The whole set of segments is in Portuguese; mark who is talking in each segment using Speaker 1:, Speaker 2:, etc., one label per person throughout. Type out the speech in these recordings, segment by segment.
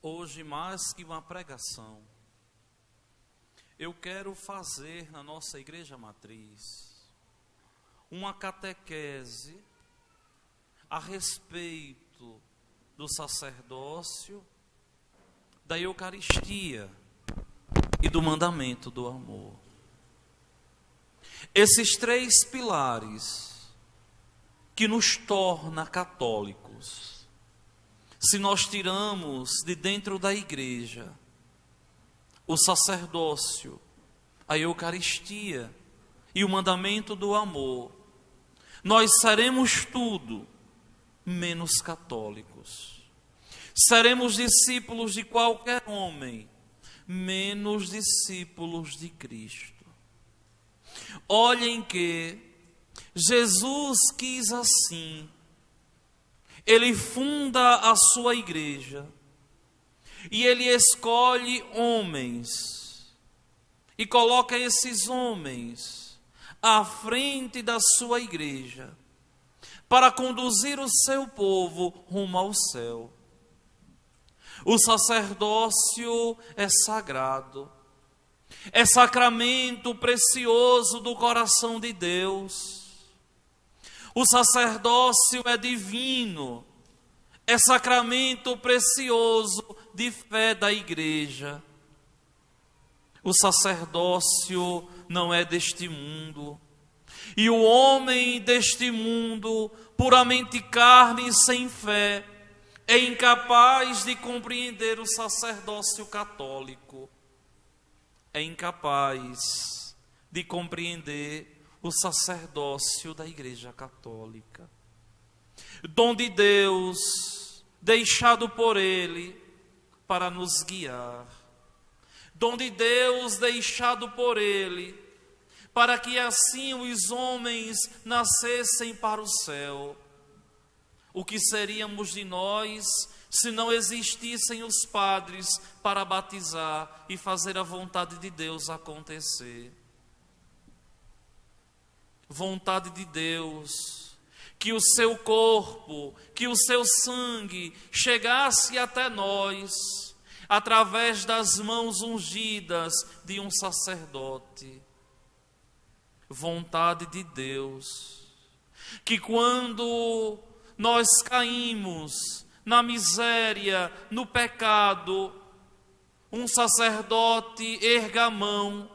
Speaker 1: Hoje, mais que uma pregação, eu quero fazer na nossa igreja matriz uma catequese a respeito do sacerdócio, da Eucaristia e do mandamento do amor. Esses três pilares que nos torna católicos. Se nós tiramos de dentro da igreja o sacerdócio, a Eucaristia e o mandamento do amor, nós seremos tudo menos católicos. Seremos discípulos de qualquer homem, menos discípulos de Cristo. Olhem que Jesus quis assim. Ele funda a sua igreja e ele escolhe homens e coloca esses homens à frente da sua igreja para conduzir o seu povo rumo ao céu. O sacerdócio é sagrado, é sacramento precioso do coração de Deus. O sacerdócio é divino, é sacramento precioso de fé da igreja. O sacerdócio não é deste mundo. E o homem deste mundo, puramente carne e sem fé, é incapaz de compreender o sacerdócio católico. É incapaz de compreender o sacerdócio da Igreja Católica. Dom de Deus, deixado por Ele para nos guiar. Dom de Deus, deixado por Ele, para que assim os homens nascessem para o céu. O que seríamos de nós se não existissem os padres para batizar e fazer a vontade de Deus acontecer? Vontade de Deus, que o seu corpo, que o seu sangue chegasse até nós, através das mãos ungidas de um sacerdote. Vontade de Deus, que quando nós caímos na miséria, no pecado, um sacerdote erga a mão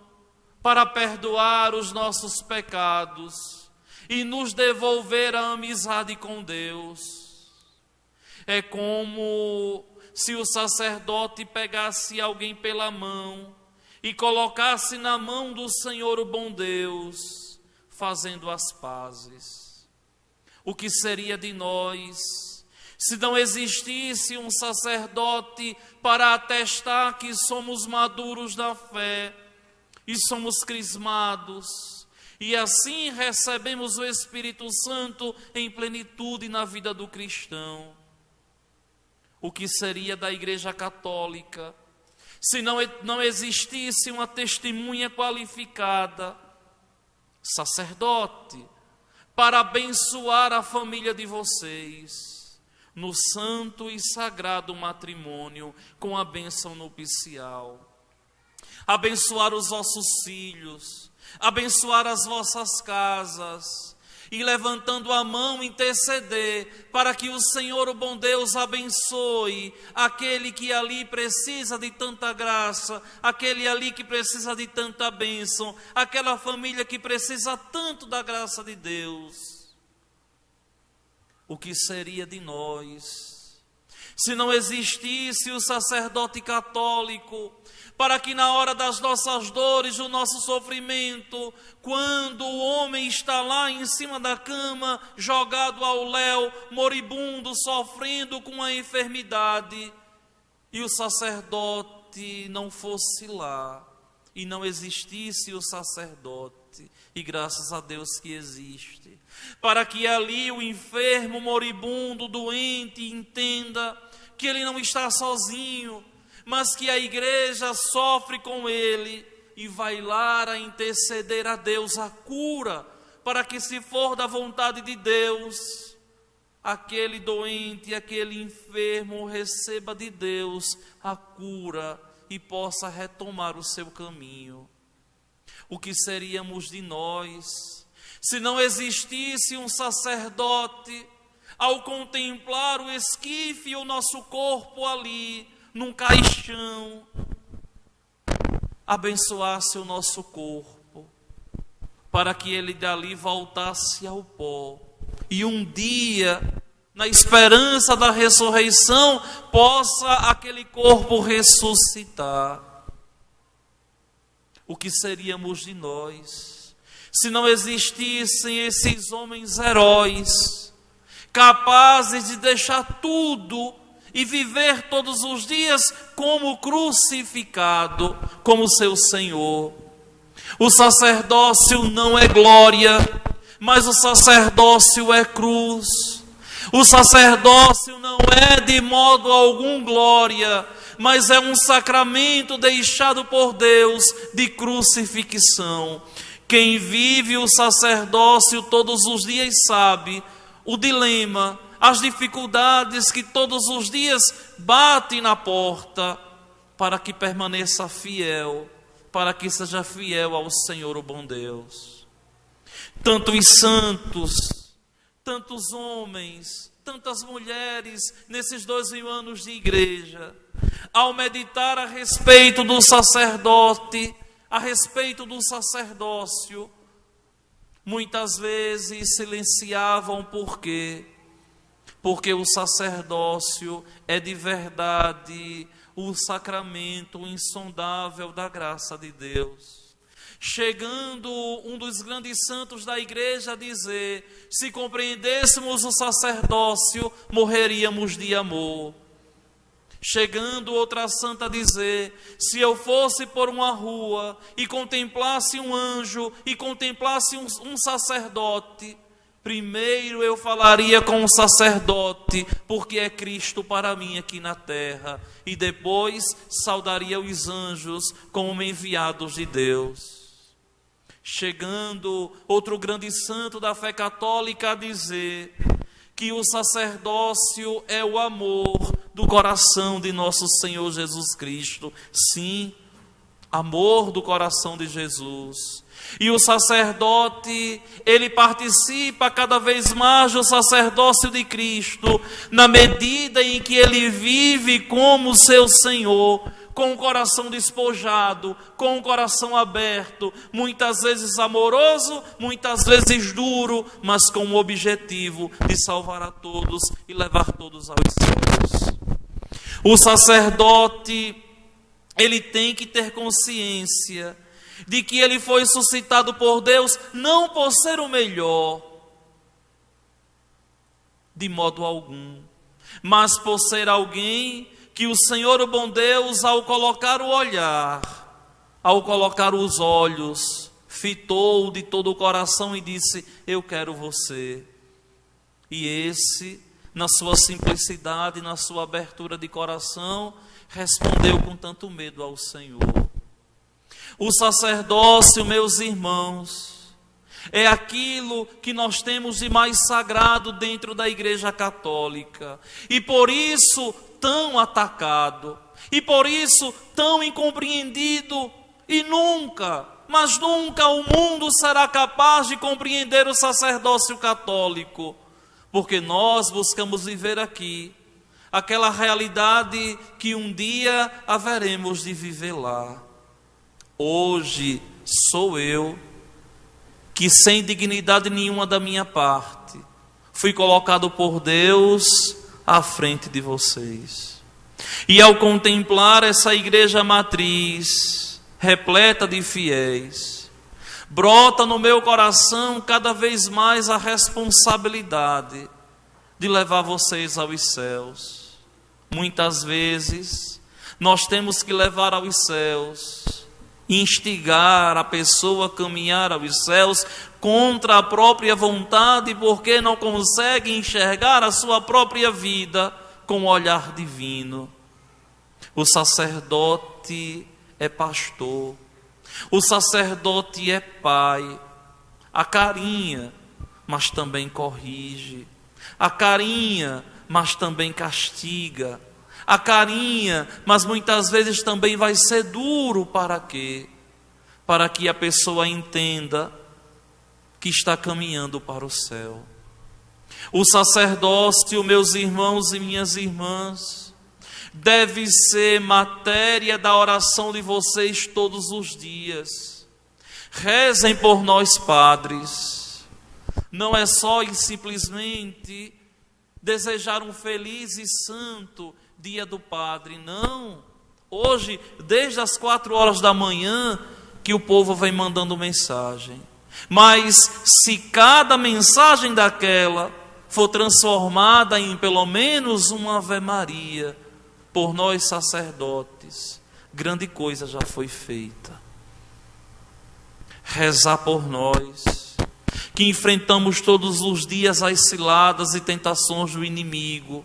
Speaker 1: para perdoar os nossos pecados e nos devolver a amizade com Deus. É como se o sacerdote pegasse alguém pela mão e colocasse na mão do Senhor o bom Deus, fazendo as pazes. O que seria de nós se não existisse um sacerdote para atestar que somos maduros na fé e somos crismados, e assim recebemos o Espírito Santo em plenitude na vida do cristão? O que seria da Igreja Católica se não existisse uma testemunha qualificada, sacerdote, para abençoar a família de vocês no santo e sagrado matrimônio com a bênção nupcial? Abençoar os vossos filhos, abençoar as vossas casas, e levantando a mão interceder para que o Senhor, o bom Deus, abençoe aquele que ali precisa de tanta graça, aquele ali que precisa de tanta bênção, aquela família que precisa tanto da graça de Deus. O que seria de nós se não existisse o sacerdote católico, para que na hora das nossas dores, do nosso sofrimento, quando o homem está lá em cima da cama, jogado ao léu, moribundo, sofrendo com a enfermidade, e o sacerdote não fosse lá, e não existisse o sacerdote, e graças a Deus que existe, para que ali o enfermo, moribundo, doente, entenda que ele não está sozinho, mas que a igreja sofre com ele e vai lá a interceder a Deus a cura, para que, se for da vontade de Deus, aquele doente, aquele enfermo receba de Deus a cura e possa retomar o seu caminho. O que seríamos de nós se não existisse um sacerdote ao contemplar o esquife e o nosso corpo ali num caixão, abençoasse o nosso corpo para que ele dali voltasse ao pó e um dia, na esperança da ressurreição, possa aquele corpo ressuscitar. O que seríamos de nós se não existissem esses homens heróis, capazes de deixar tudo e viver todos os dias como crucificado, como seu Senhor? O sacerdócio não é glória, mas o sacerdócio é cruz. O sacerdócio não é de modo algum glória, mas é um sacramento deixado por Deus de crucifixão. Quem vive o sacerdócio todos os dias sabe o dilema, as dificuldades que todos os dias batem na porta para que permaneça fiel, para que seja fiel ao Senhor, o bom Deus. Tantos santos, tantos homens, tantas mulheres nesses 2000 anos de igreja, ao meditar a respeito do sacerdote, a respeito do sacerdócio, muitas vezes silenciavam. Por quê? Porque o sacerdócio é de verdade o sacramento insondável da graça de Deus. Chegando um dos grandes santos da igreja a dizer: se compreendêssemos o sacerdócio, morreríamos de amor. Chegando outra santa a dizer: se eu fosse por uma rua e contemplasse um anjo e contemplasse um sacerdote, primeiro eu falaria com o sacerdote, porque é Cristo para mim aqui na terra, e depois saudaria os anjos como enviados de Deus. Chegando outro grande santo da fé católica a dizer que o sacerdócio é o amor do coração de nosso Senhor Jesus Cristo. Sim, amor do coração de Jesus. E o sacerdote, ele participa cada vez mais do sacerdócio de Cristo, na medida em que ele vive como seu Senhor, com o coração despojado, com o coração aberto, muitas vezes amoroso, muitas vezes duro, mas com o objetivo de salvar a todos e levar todos aos céus. O sacerdote, ele tem que ter consciência de que ele foi suscitado por Deus não por ser o melhor, de modo algum, mas por ser alguém que o Senhor, o bom Deus, ao colocar o olhar, ao colocar os olhos, fitou de todo o coração e disse: eu quero você. E esse, na sua simplicidade, na sua abertura de coração, respondeu com tanto medo ao Senhor. O sacerdócio, meus irmãos, é aquilo que nós temos de mais sagrado dentro da Igreja Católica. E por isso tão atacado, e por isso tão incompreendido, e nunca, mas nunca o mundo será capaz de compreender o sacerdócio católico, porque nós buscamos viver aqui aquela realidade que um dia haveremos de viver lá. Hoje sou eu que, sem dignidade nenhuma da minha parte, fui colocado por Deus à frente de vocês. E ao contemplar essa igreja matriz, repleta de fiéis, brota no meu coração cada vez mais a responsabilidade de levar vocês aos céus. Muitas vezes nós temos que levar aos céus, instigar a pessoa a caminhar aos céus contra a própria vontade, porque não consegue enxergar a sua própria vida com o olhar divino. O sacerdote é pastor, o sacerdote é pai, acarinha, mas também corrige. Acarinha, mas também castiga. Acarinha, mas muitas vezes também vai ser duro. Para quê? Para que a pessoa entenda que está caminhando para o céu. O sacerdócio, meus irmãos e minhas irmãs, deve ser matéria da oração de vocês todos os dias. Rezem por nós, padres. Não é só e simplesmente desejar um feliz e santo dia do padre, não. Hoje, desde as 4 horas da manhã, que o povo vem mandando mensagem. Mas se cada mensagem daquela for transformada em pelo menos uma Ave Maria por nós sacerdotes, grande coisa já foi feita. Rezar por nós, que enfrentamos todos os dias as ciladas e tentações do inimigo.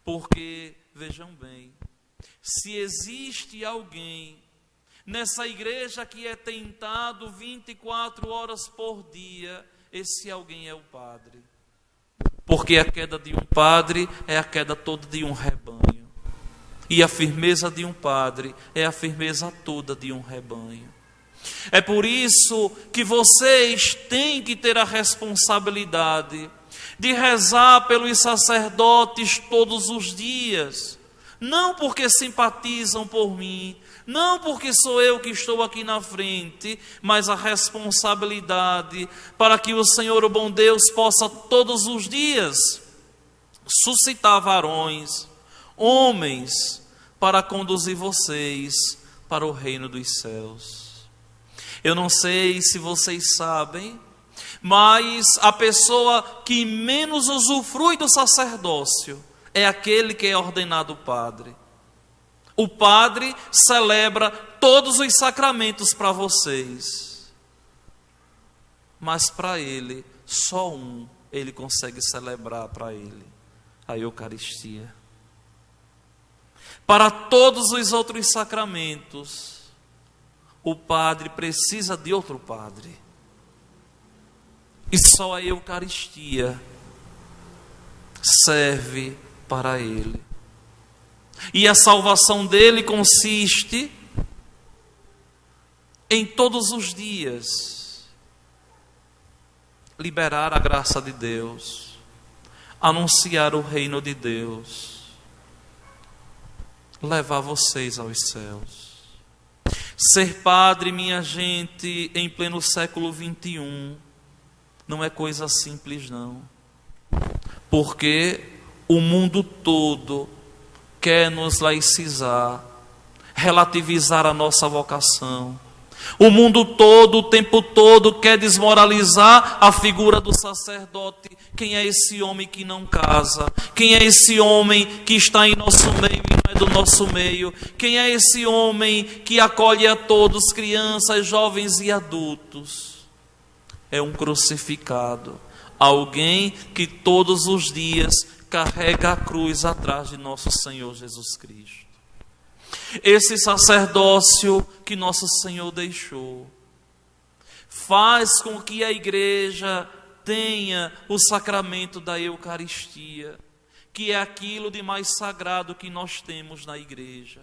Speaker 1: Porque, vejam bem, se existe alguém nessa igreja que é tentado 24 horas por dia, esse alguém é o padre. Porque a queda de um padre é a queda toda de um rebanho. E a firmeza de um padre é a firmeza toda de um rebanho. É por isso que vocês têm que ter a responsabilidade de rezar pelos sacerdotes todos os dias. Não porque simpatizam por mim, não porque sou eu que estou aqui na frente, mas a responsabilidade para que o Senhor, o bom Deus, possa todos os dias suscitar varões, homens, para conduzir vocês para o reino dos céus. Eu não sei se vocês sabem, mas a pessoa que menos usufrui do sacerdócio é aquele que é ordenado padre. O padre celebra todos os sacramentos para vocês, mas para ele, só um ele consegue celebrar para ele: a Eucaristia. Para todos os outros sacramentos, o padre precisa de outro padre. E só a Eucaristia serve para ele. E a salvação dele consiste em todos os dias liberar a graça de Deus, anunciar o reino de Deus, levar vocês aos céus. Ser padre, minha gente, em pleno século 21, não é coisa simples, não. Porque o mundo todo quer nos laicizar, relativizar a nossa vocação. O mundo todo, o tempo todo, quer desmoralizar a figura do sacerdote. Quem é esse homem que não casa? Quem é esse homem que está em nosso meio e não é do nosso meio? Quem é esse homem que acolhe a todos, crianças, jovens e adultos? É um crucificado, alguém que todos os dias carrega a cruz atrás de nosso Senhor Jesus Cristo. Esse sacerdócio que nosso Senhor deixou faz com que a igreja tenha o sacramento da Eucaristia, que é aquilo de mais sagrado que nós temos na igreja,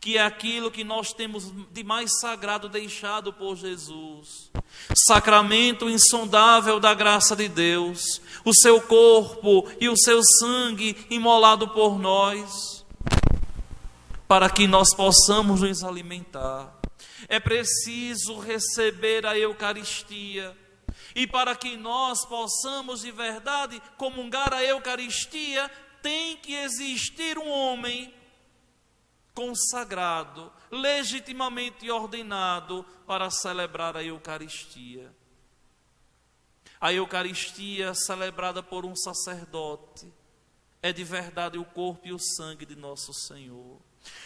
Speaker 1: que é aquilo que nós temos de mais sagrado deixado por Jesus. Sacramento insondável da graça de Deus, o seu corpo e o seu sangue imolado por nós, para que nós possamos nos alimentar. É preciso receber a Eucaristia, e para que nós possamos de verdade comungar a Eucaristia, tem que existir um homem consagrado, legitimamente ordenado para celebrar a Eucaristia. A Eucaristia celebrada por um sacerdote é de verdade o corpo e o sangue de nosso Senhor.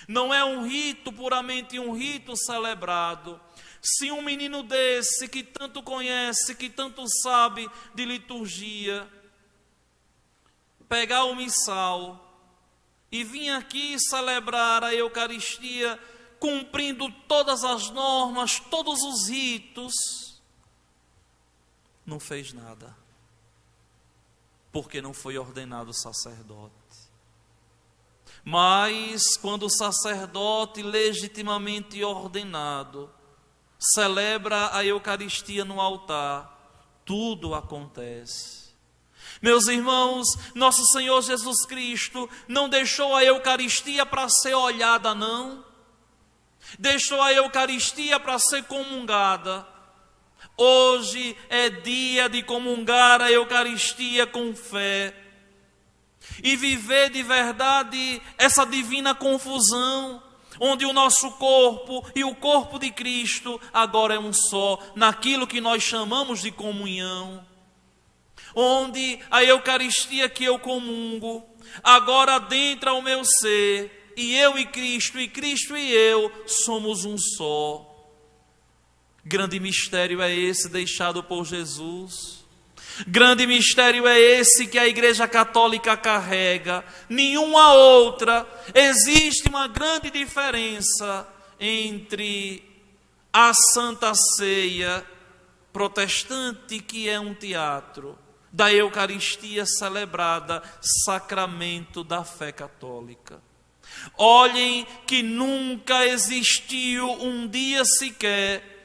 Speaker 1: Não é um rito, puramente um rito celebrado. Se um menino desse que tanto conhece, que tanto sabe de liturgia, pegar o missal e vir aqui celebrar a Eucaristia cumprindo todas as normas, todos os ritos, não fez nada. porque não foi ordenado sacerdote. Mas quando o sacerdote legitimamente ordenado celebra a Eucaristia no altar, tudo acontece. Meus irmãos, nosso Senhor Jesus Cristo não deixou a Eucaristia para ser olhada, não. Deixou a Eucaristia para ser comungada. Hoje é dia de comungar a Eucaristia com fé e viver de verdade essa divina confusão, onde o nosso corpo e o corpo de Cristo agora é um só, naquilo que nós chamamos de comunhão. Onde a Eucaristia que eu comungo agora adentra o meu ser, e eu e Cristo e eu somos um só. Grande mistério é esse deixado por Jesus. Grande mistério é esse que a Igreja Católica carrega. Nenhuma outra. Existe uma grande diferença entre a Santa Ceia protestante, que é um teatro, da Eucaristia celebrada, sacramento da fé católica. Olhem que nunca existiu um dia sequer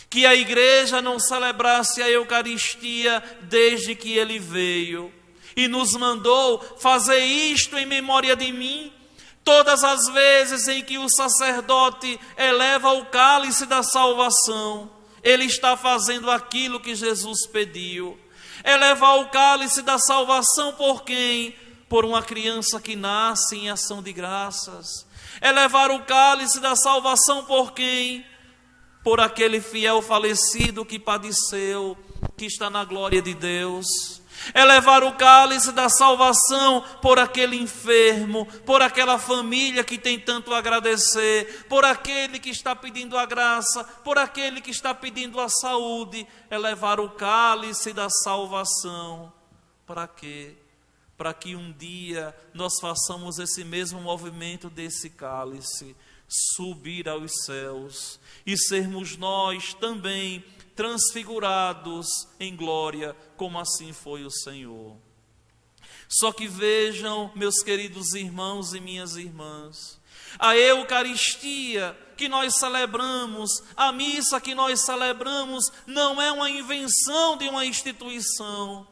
Speaker 1: que a igreja não celebrasse a Eucaristia desde que ele veio e nos mandou fazer isto em memória de mim. Todas as vezes em que o sacerdote eleva o cálice da salvação, ele está fazendo aquilo que Jesus pediu. Elevar o cálice da salvação por quem? Por uma criança que nasce em ação de graças. Elevar o cálice da salvação por quem? Por aquele fiel falecido que padeceu, que está na glória de Deus. Elevar o cálice da salvação por aquele enfermo, por aquela família que tem tanto a agradecer, por aquele que está pedindo a graça, por aquele que está pedindo a saúde. Elevar o cálice da salvação. Para quê? Para que um dia nós façamos esse mesmo movimento desse cálice, subir aos céus e sermos nós também transfigurados em glória, como assim foi o Senhor. Só que vejam, meus queridos irmãos e minhas irmãs, a Eucaristia que nós celebramos, a missa que nós celebramos, não é uma invenção de uma instituição,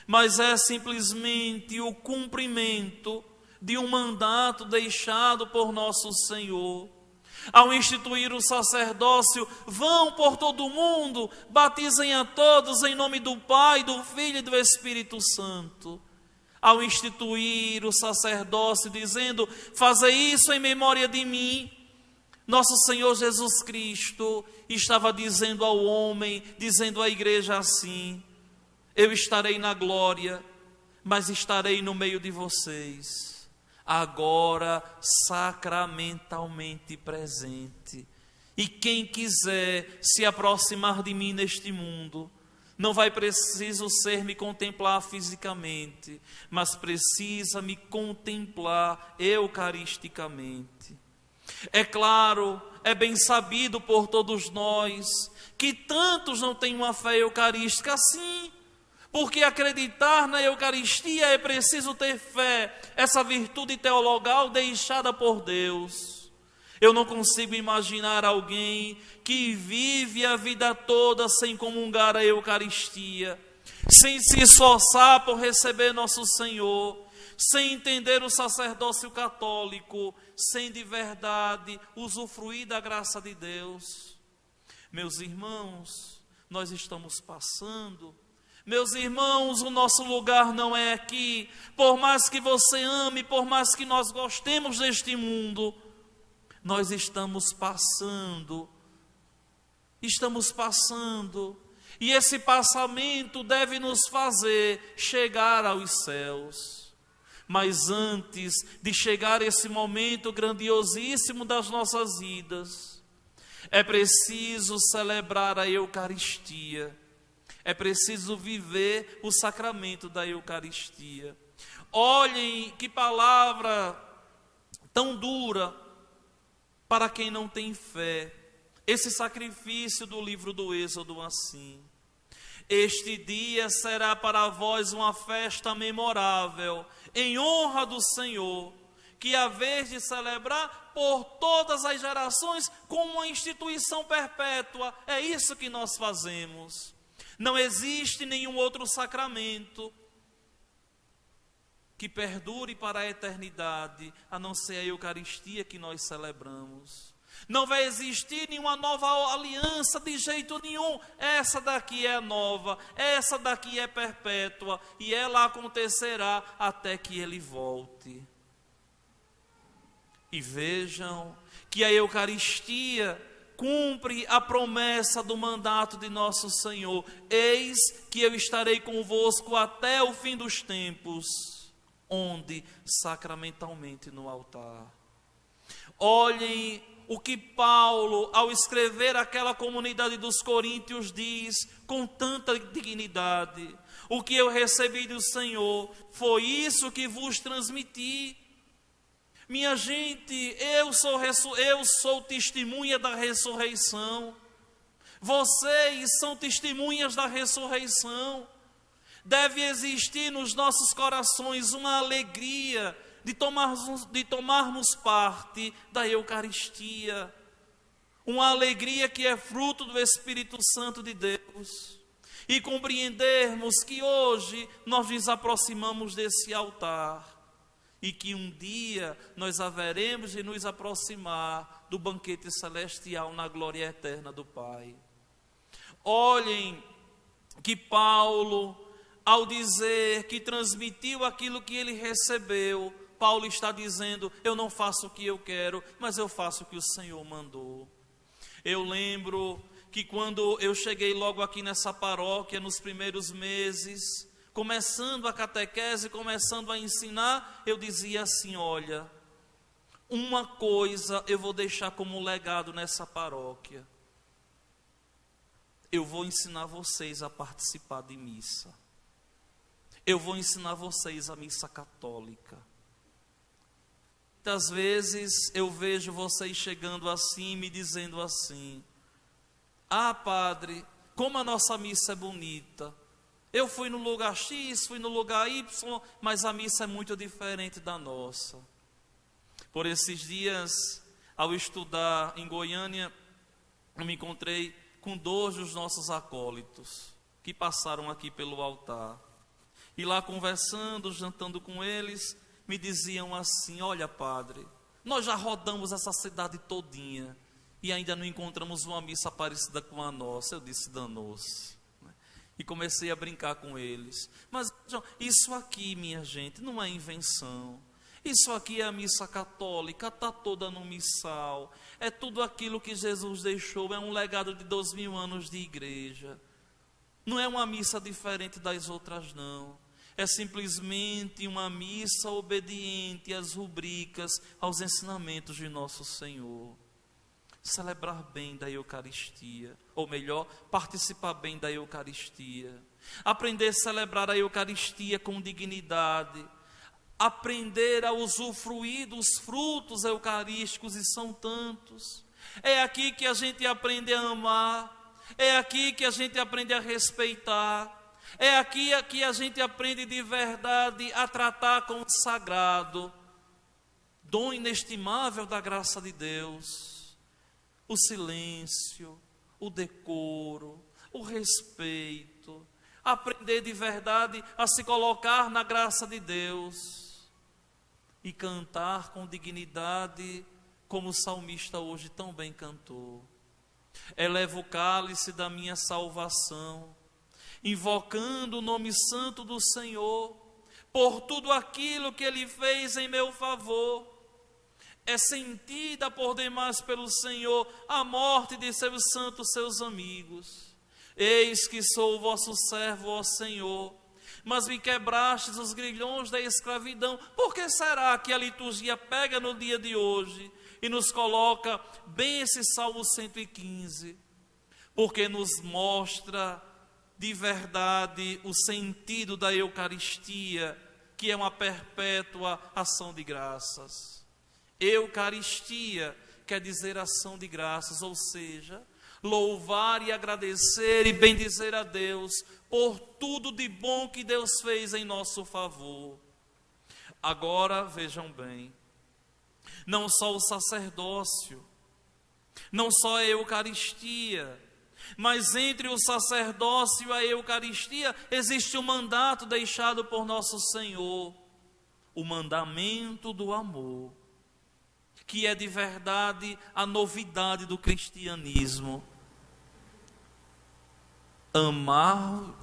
Speaker 1: mas é simplesmente o cumprimento de um mandato deixado por nosso Senhor. Ao instituir o sacerdócio, vão por todo o mundo, batizem a todos em nome do Pai, do Filho e do Espírito Santo. Ao instituir o sacerdócio, dizendo, fazei isso em memória de mim, nosso Senhor Jesus Cristo estava dizendo ao homem, dizendo à igreja assim: eu estarei na glória, mas estarei no meio de vocês, agora sacramentalmente presente. E quem quiser se aproximar de mim neste mundo, não vai preciso ser me contemplar fisicamente, mas precisa me contemplar eucaristicamente. É claro, é bem sabido por todos nós que tantos não têm uma fé eucarística assim, porque acreditar na Eucaristia é preciso ter fé, essa virtude teologal deixada por Deus. Eu não consigo imaginar alguém que vive a vida toda sem comungar a Eucaristia, sem se esforçar por receber nosso Senhor, sem entender o sacerdócio católico, sem de verdade usufruir da graça de Deus. Meus irmãos, nós estamos passando. Meus irmãos, o nosso lugar não é aqui. Por mais que você ame, por mais que nós gostemos deste mundo, nós estamos passando. E esse passamento deve nos fazer chegar aos céus. Mas antes de chegar esse momento grandiosíssimo das nossas vidas, é preciso celebrar a Eucaristia. É preciso viver o sacramento da Eucaristia. Olhem que palavra tão dura para quem não tem fé. Esse sacrifício do livro do Êxodo assim: Este dia será para vós uma festa memorável, em honra do Senhor, que haveis de celebrar por todas as gerações como uma instituição perpétua. É isso que nós fazemos. Não existe nenhum outro sacramento que perdure para a eternidade, a não ser a Eucaristia que nós celebramos. Não vai existir nenhuma nova aliança de jeito nenhum. Essa daqui é nova, essa daqui é perpétua, e ela acontecerá até que ele volte. E vejam que a Eucaristia cumpre a promessa do mandato de nosso Senhor: eis que eu estarei convosco até o fim dos tempos. Onde? Sacramentalmente no altar. Olhem o que Paulo, ao escrever aquela comunidade dos Coríntios, diz com tanta dignidade: o que eu recebi do Senhor, foi isso que vos transmiti. Minha gente, eu sou testemunha da ressurreição. Vocês são testemunhas da ressurreição. Deve existir nos nossos corações uma alegria de tomarmos parte da Eucaristia. Uma alegria que é fruto do Espírito Santo de Deus. E compreendermos que hoje nós nos aproximamos desse altar. E que um dia nós haveremos de nos aproximar do banquete celestial na glória eterna do Pai. Olhem que Paulo, ao dizer que transmitiu aquilo que ele recebeu, Paulo está dizendo: eu não faço o que eu quero, mas eu faço o que o Senhor mandou. Eu lembro que quando eu cheguei logo aqui nessa paróquia, nos primeiros meses, começando a catequese, começando a ensinar, eu dizia assim: olha, uma coisa eu vou deixar como legado nessa paróquia. Eu vou ensinar vocês a participar de missa. Eu vou ensinar vocês a missa católica. Muitas vezes eu vejo vocês chegando assim, me dizendo assim: ah, padre, como a nossa missa é bonita. Eu fui no lugar X, fui no lugar Y, mas a missa é muito diferente da nossa. Por esses dias, ao estudar em Goiânia, eu me encontrei com 2 dos nossos acólitos, que passaram aqui pelo altar. E lá conversando, jantando com eles, me diziam assim: olha, padre, nós já rodamos essa cidade todinha e ainda não encontramos uma missa parecida com a nossa. Eu disse: danou-se. E comecei a brincar com eles. Mas isso aqui, minha gente, não é invenção. Isso aqui é a missa católica, está toda no missal. É tudo aquilo que Jesus deixou, é um legado de 2000 anos de igreja. Não é uma missa diferente das outras, não. É simplesmente uma missa obediente às rubricas, aos ensinamentos de nosso Senhor. Celebrar bem da Eucaristia, ou melhor, participar bem da Eucaristia, aprender a celebrar a Eucaristia com dignidade, aprender a usufruir dos frutos eucarísticos, e são tantos. É aqui que a gente aprende a amar, é aqui que a gente aprende a respeitar, é aqui que a gente aprende de verdade a tratar com o sagrado, dom inestimável da graça de Deus. O silêncio, o decoro, o respeito, aprender de verdade a se colocar na graça de Deus e cantar com dignidade, como o salmista hoje tão bem cantou. Eleva o cálice da minha salvação, invocando o nome santo do Senhor, por tudo aquilo que Ele fez em meu favor. É sentida por demais pelo Senhor a morte de seus santos, seus amigos. Eis que sou o vosso servo, ó Senhor, mas me quebrastes os grilhões da escravidão. Por que será que a liturgia pega no dia de hoje e nos coloca bem esse Salmo 115? Porque nos mostra de verdade o sentido da Eucaristia, que é uma perpétua ação de graças. Eucaristia quer dizer ação de graças, ou seja, louvar e agradecer e bendizer a Deus por tudo de bom que Deus fez em nosso favor. Agora, vejam bem, não só o sacerdócio, não só a Eucaristia, mas entre o sacerdócio e a Eucaristia existe um mandato deixado por nosso Senhor, o mandamento do amor, que é de verdade a novidade do cristianismo.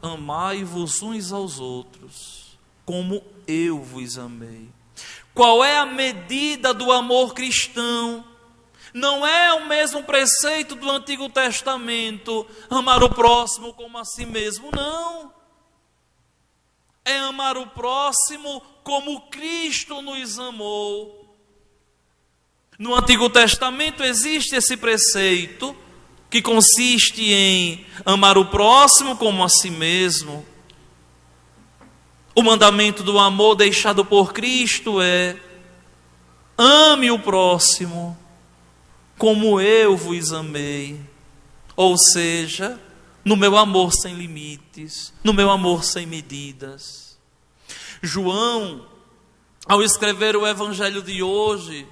Speaker 1: Amai-vos uns aos outros, como eu vos amei. Qual é a medida do amor cristão? Não é o mesmo preceito do Antigo Testamento, amar o próximo como a si mesmo, não. É amar o próximo como Cristo nos amou. No Antigo Testamento existe esse preceito, que consiste em amar o próximo como a si mesmo. O mandamento do amor deixado por Cristo é: ame o próximo como eu vos amei. Ou seja, no meu amor sem limites, no meu amor sem medidas. João, ao escrever o Evangelho de hoje,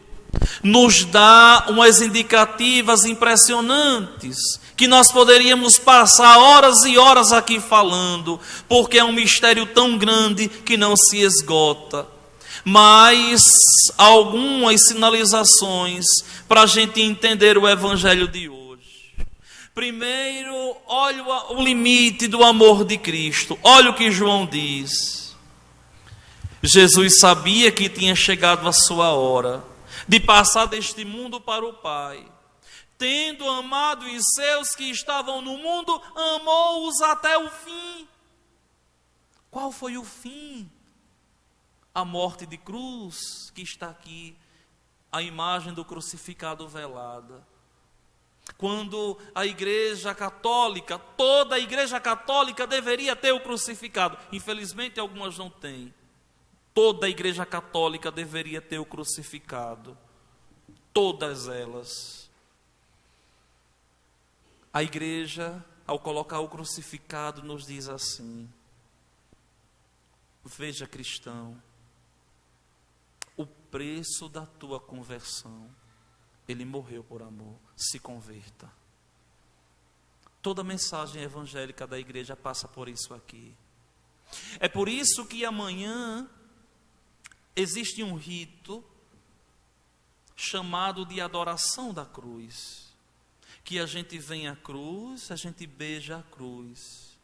Speaker 1: nos dá umas indicativas impressionantes, que nós poderíamos passar horas e horas aqui falando, porque é um mistério tão grande que não se esgota. Mas algumas sinalizações para a gente entender o Evangelho de hoje. Primeiro, olha o limite do amor de Cristo. Olha o que João diz. Jesus sabia que tinha chegado a sua hora de passar deste mundo para o Pai. Tendo amado os seus que estavam no mundo, amou-os até o fim. Qual foi o fim? A morte de cruz, que está aqui, a imagem do crucificado velada. Quando a Igreja Católica, toda a Igreja Católica deveria ter o crucificado. Infelizmente algumas não têm. Toda a Igreja Católica deveria ter o crucificado. Todas elas. A Igreja, ao colocar o crucificado, nos diz assim: veja, cristão, o preço da tua conversão, ele morreu por amor, se converta. Toda a mensagem evangélica da igreja passa por isso aqui. É por isso que amanhã existe um rito chamado de adoração da cruz, que a gente vem à cruz, a gente beija a cruz.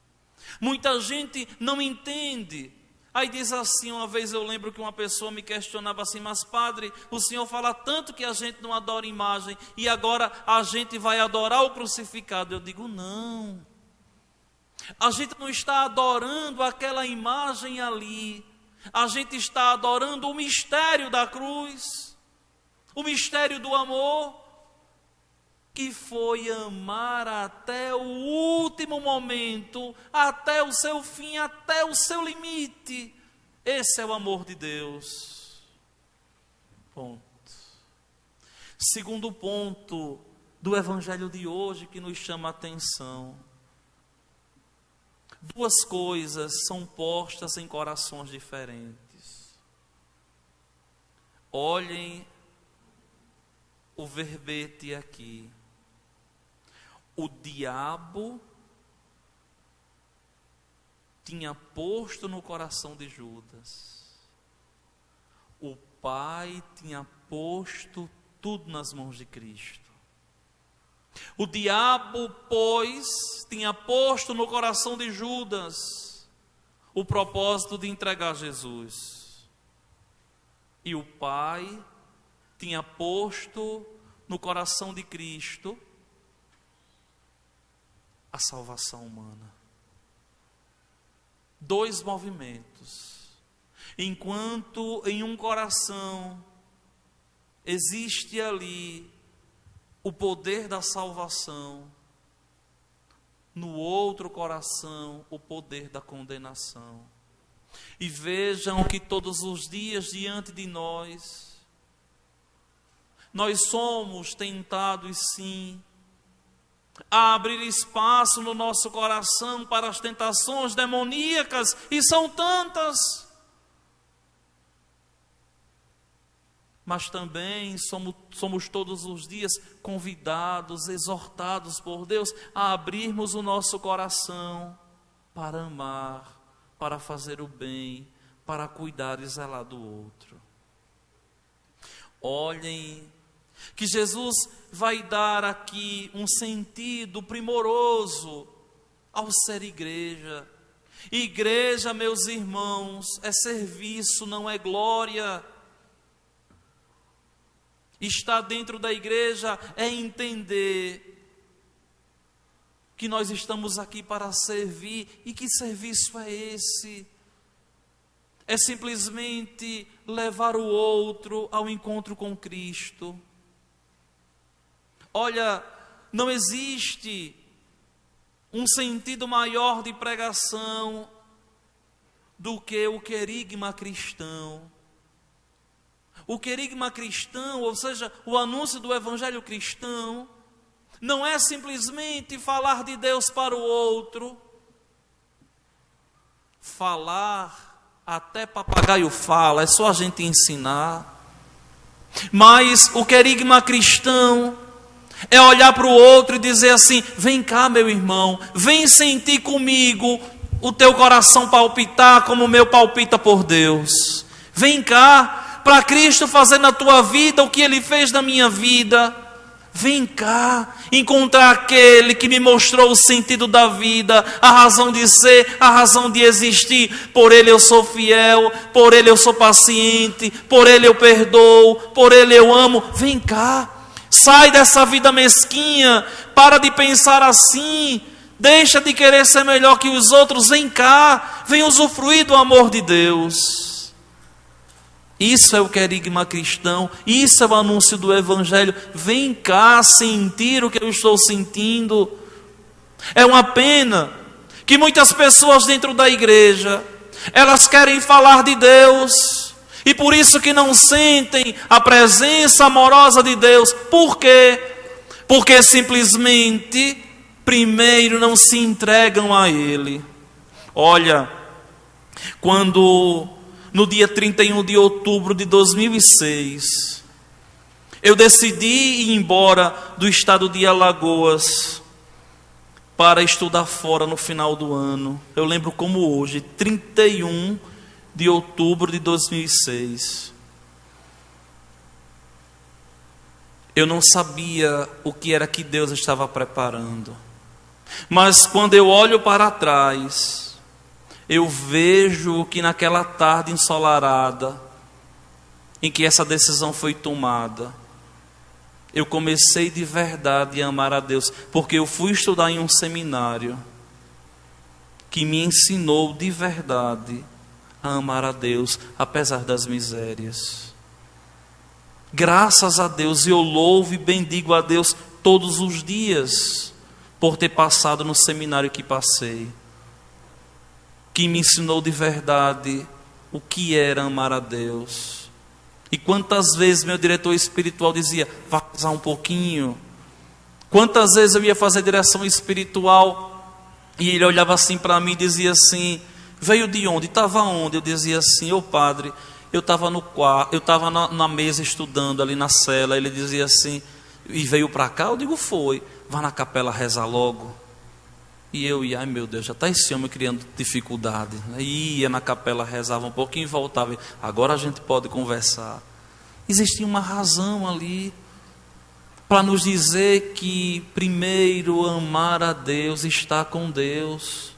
Speaker 1: Muita gente não entende. Aí diz assim, uma vez eu lembro que uma pessoa me questionava assim: mas padre, o senhor fala tanto que a gente não adora imagem, e agora a gente vai adorar o crucificado. Eu digo, não. A gente não está adorando aquela imagem ali. A gente está adorando o mistério da cruz, o mistério do amor, que foi amar até o último momento, até o seu fim, até o seu limite. Esse é o amor de Deus. Ponto. Segundo ponto do Evangelho de hoje que nos chama a atenção. Duas coisas são postas em corações diferentes. Olhem o verbete aqui. O diabo tinha posto no coração de Judas. O Pai tinha posto tudo nas mãos de Cristo. O diabo, pois, tinha posto no coração de Judas o propósito de entregar Jesus. E o Pai tinha posto no coração de Cristo a salvação humana. Dois movimentos. Enquanto em um coração existe ali o poder da salvação, no outro coração o poder da condenação. E vejam que todos os dias diante de nós somos tentados sim a abrir espaço no nosso coração para as tentações demoníacas, e são tantas. Mas também somos todos os dias convidados, exortados por Deus a abrirmos o nosso coração para amar, para fazer o bem, para cuidar e zelar do outro. Olhem que Jesus vai dar aqui um sentido primoroso ao ser igreja. Igreja, meus irmãos, é serviço, não é glória. Estar dentro da igreja é entender que nós estamos aqui para servir. E que serviço é esse? É simplesmente levar o outro ao encontro com Cristo. Olha, não existe um sentido maior de pregação do que o querigma cristão. O querigma cristão, ou seja, o anúncio do evangelho cristão, não é simplesmente falar de Deus para o outro. Falar, até papagaio fala, é só a gente ensinar. Mas o querigma cristão é olhar para o outro e dizer assim: vem cá, meu irmão, vem sentir comigo o teu coração palpitar como o meu palpita por Deus. Vem cá, para Cristo fazer na tua vida o que Ele fez na minha vida. Vem cá, encontrar aquele que me mostrou o sentido da vida, a razão de ser, a razão de existir. Por Ele eu sou fiel, por Ele eu sou paciente, por Ele eu perdoo, por Ele eu amo. Vem cá, sai dessa vida mesquinha, para de pensar assim, deixa de querer ser melhor que os outros. Vem cá, vem usufruir do amor de Deus. Isso é o querigma cristão, isso é o anúncio do evangelho. Vem cá sentir o que eu estou sentindo. É uma pena que muitas pessoas dentro da igreja, elas querem falar de Deus, e por isso que não sentem a presença amorosa de Deus. Por quê? Porque simplesmente, primeiro, não se entregam a Ele. Olha, quando no dia 31 de outubro de 2006, eu decidi ir embora do estado de Alagoas para estudar fora no final do ano. Eu lembro como hoje, 31 de outubro de 2006. Eu não sabia o que era que Deus estava preparando. Mas quando eu olho para trás, eu vejo que naquela tarde ensolarada, em que essa decisão foi tomada, eu comecei de verdade a amar a Deus, porque eu fui estudar em um seminário que me ensinou de verdade a amar a Deus, apesar das misérias. Graças a Deus, eu louvo e bendigo a Deus todos os dias por ter passado no seminário que passei, que me ensinou de verdade o que era amar a Deus. E quantas vezes meu diretor espiritual dizia: vai rezar um pouquinho. Quantas vezes eu ia fazer direção espiritual e ele olhava assim para mim e dizia assim: veio de onde? Estava onde? Eu dizia assim: ô padre, eu estava no quarto, eu estava na mesa estudando ali na cela. Ele dizia assim: e veio para cá? Eu digo: foi. Vá na capela rezar logo. E eu ia: ai meu Deus, já está esse homem criando dificuldade. Ia na capela, rezava um pouquinho e voltava. Agora a gente pode conversar. Existia uma razão ali para nos dizer que primeiro amar a Deus, estar com Deus.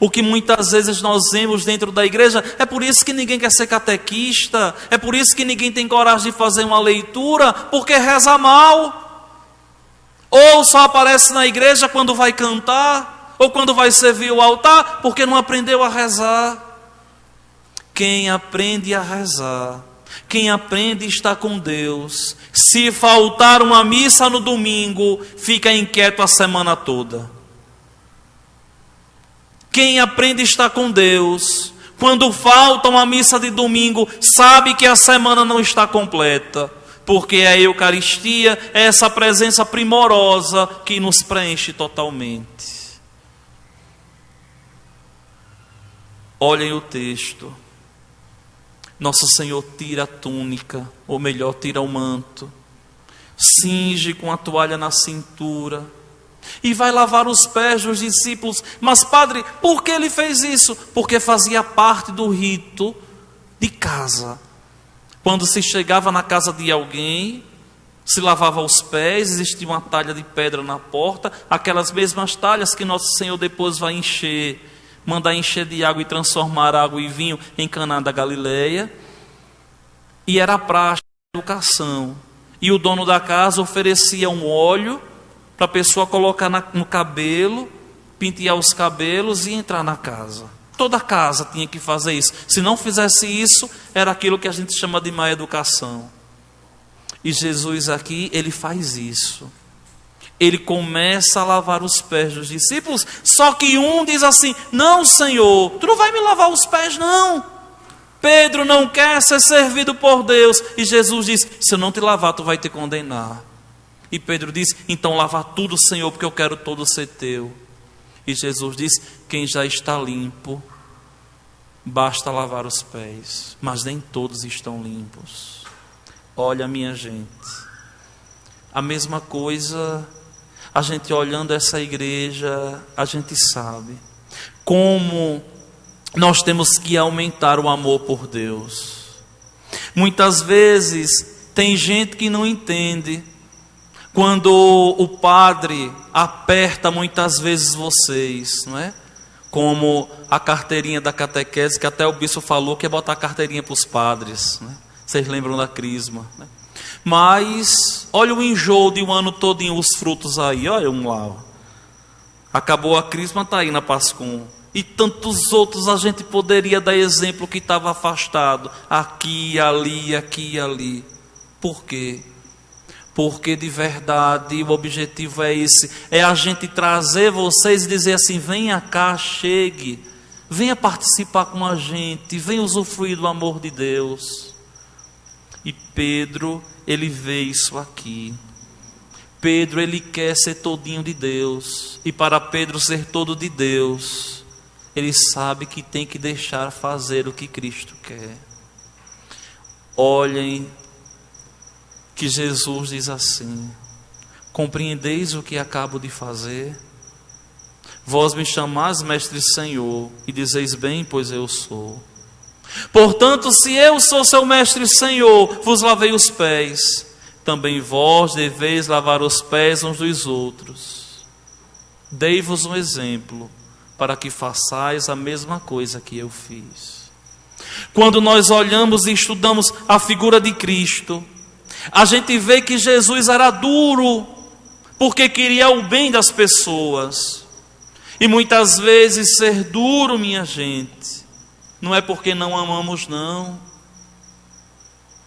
Speaker 1: O que muitas vezes nós vemos dentro da igreja, é por isso que ninguém quer ser catequista, é por isso que ninguém tem coragem de fazer uma leitura, porque reza mal. Ou só aparece na igreja quando vai cantar, ou quando vai servir o altar, porque não aprendeu a rezar. Quem aprende a rezar, quem aprende a estar com Deus, se faltar uma missa no domingo, fica inquieto a semana toda. Quem aprende a estar com Deus, quando falta uma missa de domingo, sabe que a semana não está completa. porque a Eucaristia é essa presença primorosa que nos preenche totalmente. Olhem o texto. Nosso Senhor tira a túnica, ou melhor, tira o manto, cinge com a toalha na cintura e vai lavar os pés dos discípulos. Mas, padre, por que ele fez isso? Porque fazia parte do rito de casa. Quando se chegava na casa de alguém, se lavava os pés, existia uma talha de pedra na porta, aquelas mesmas talhas que Nosso Senhor depois vai mandar encher de água e transformar água em vinho em Caná da Galileia. E era a praxe da educação. E o dono da casa oferecia um óleo para a pessoa colocar no cabelo, pentear os cabelos e entrar na casa. Toda casa tinha que fazer isso. Se não fizesse isso, era aquilo que a gente chama de má educação. E Jesus aqui, ele faz isso. Ele começa a lavar os pés dos discípulos, só que um diz assim: não, Senhor, tu não vai me lavar os pés, não. Pedro não quer ser servido por Deus. E Jesus diz: se eu não te lavar, tu vai te condenar. E Pedro diz: então lava tudo, Senhor, porque eu quero todo ser teu. E Jesus diz: quem já está limpo, basta lavar os pés. Mas nem todos estão limpos. Olha, minha gente, a mesma coisa, a gente olhando essa igreja, a gente sabe como nós temos que aumentar o amor por Deus. Muitas vezes tem gente que não entende. Quando o padre aperta muitas vezes vocês, não é? Como a carteirinha da catequese, que até o bispo falou que é botar a carteirinha para os padres, né? Vocês lembram da crisma, né? Mas olha o enjoo de um ano todinho, os frutos aí, olha um lá. Acabou a crisma, está aí na Pascum. E tantos outros a gente poderia dar exemplo que estava afastado, aqui, ali. Por quê? Porque de verdade o objetivo é esse, é a gente trazer vocês e dizer assim: venha cá, chegue, venha participar com a gente, venha usufruir do amor de Deus. E Pedro, ele vê isso aqui. Pedro, ele quer ser todinho de Deus, e para Pedro ser todo de Deus, ele sabe que tem que deixar fazer o que Cristo quer. Olhem que Jesus diz assim: compreendeis o que acabo de fazer? Vós me chamais mestre e Senhor, e dizeis bem, pois eu sou. Portanto, se eu sou seu mestre e Senhor, vos lavei os pés, também vós deveis lavar os pés uns dos outros. Dei-vos um exemplo, para que façais a mesma coisa que eu fiz. Quando nós olhamos e estudamos a figura de Cristo, a gente vê que Jesus era duro, porque queria o bem das pessoas. E muitas vezes ser duro, minha gente, não é porque não amamos, não,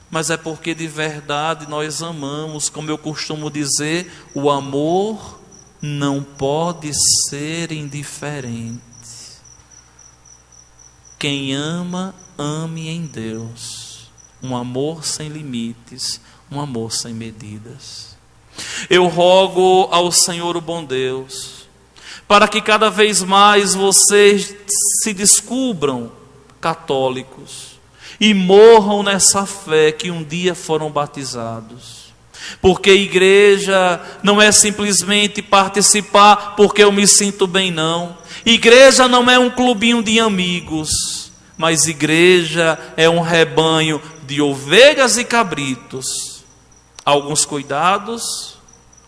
Speaker 1: mas é porque de verdade nós amamos. Como eu costumo dizer, o amor não pode ser indiferente. Quem ama, ame em Deus. Um amor sem limites, um amor sem medidas. Eu rogo ao Senhor, o bom Deus, para que cada vez mais vocês se descubram católicos e morram nessa fé que um dia foram batizados. Porque igreja não é simplesmente participar porque eu me sinto bem, não. Igreja não é um clubinho de amigos, mas igreja é um rebanho de ovelhas e cabritos. Alguns cuidados,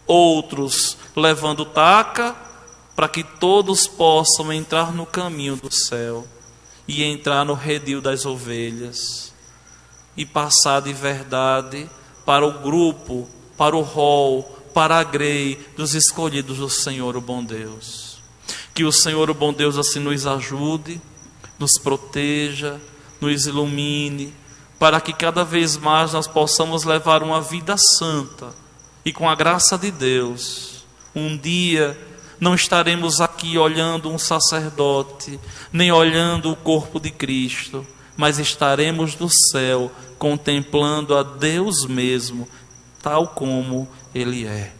Speaker 1: outros levando taca, para que todos possam entrar no caminho do céu e entrar no redil das ovelhas e passar de verdade para o grupo, para o rol, para a grei dos escolhidos do Senhor, o bom Deus. Que o Senhor, o bom Deus, assim nos ajude, nos proteja, nos ilumine, para que cada vez mais nós possamos levar uma vida santa. E com a graça de Deus, um dia não estaremos aqui olhando um sacerdote, nem olhando o corpo de Cristo, mas estaremos do céu contemplando a Deus mesmo, tal como Ele é.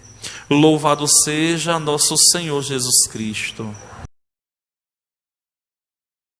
Speaker 1: Louvado seja nosso Senhor Jesus Cristo.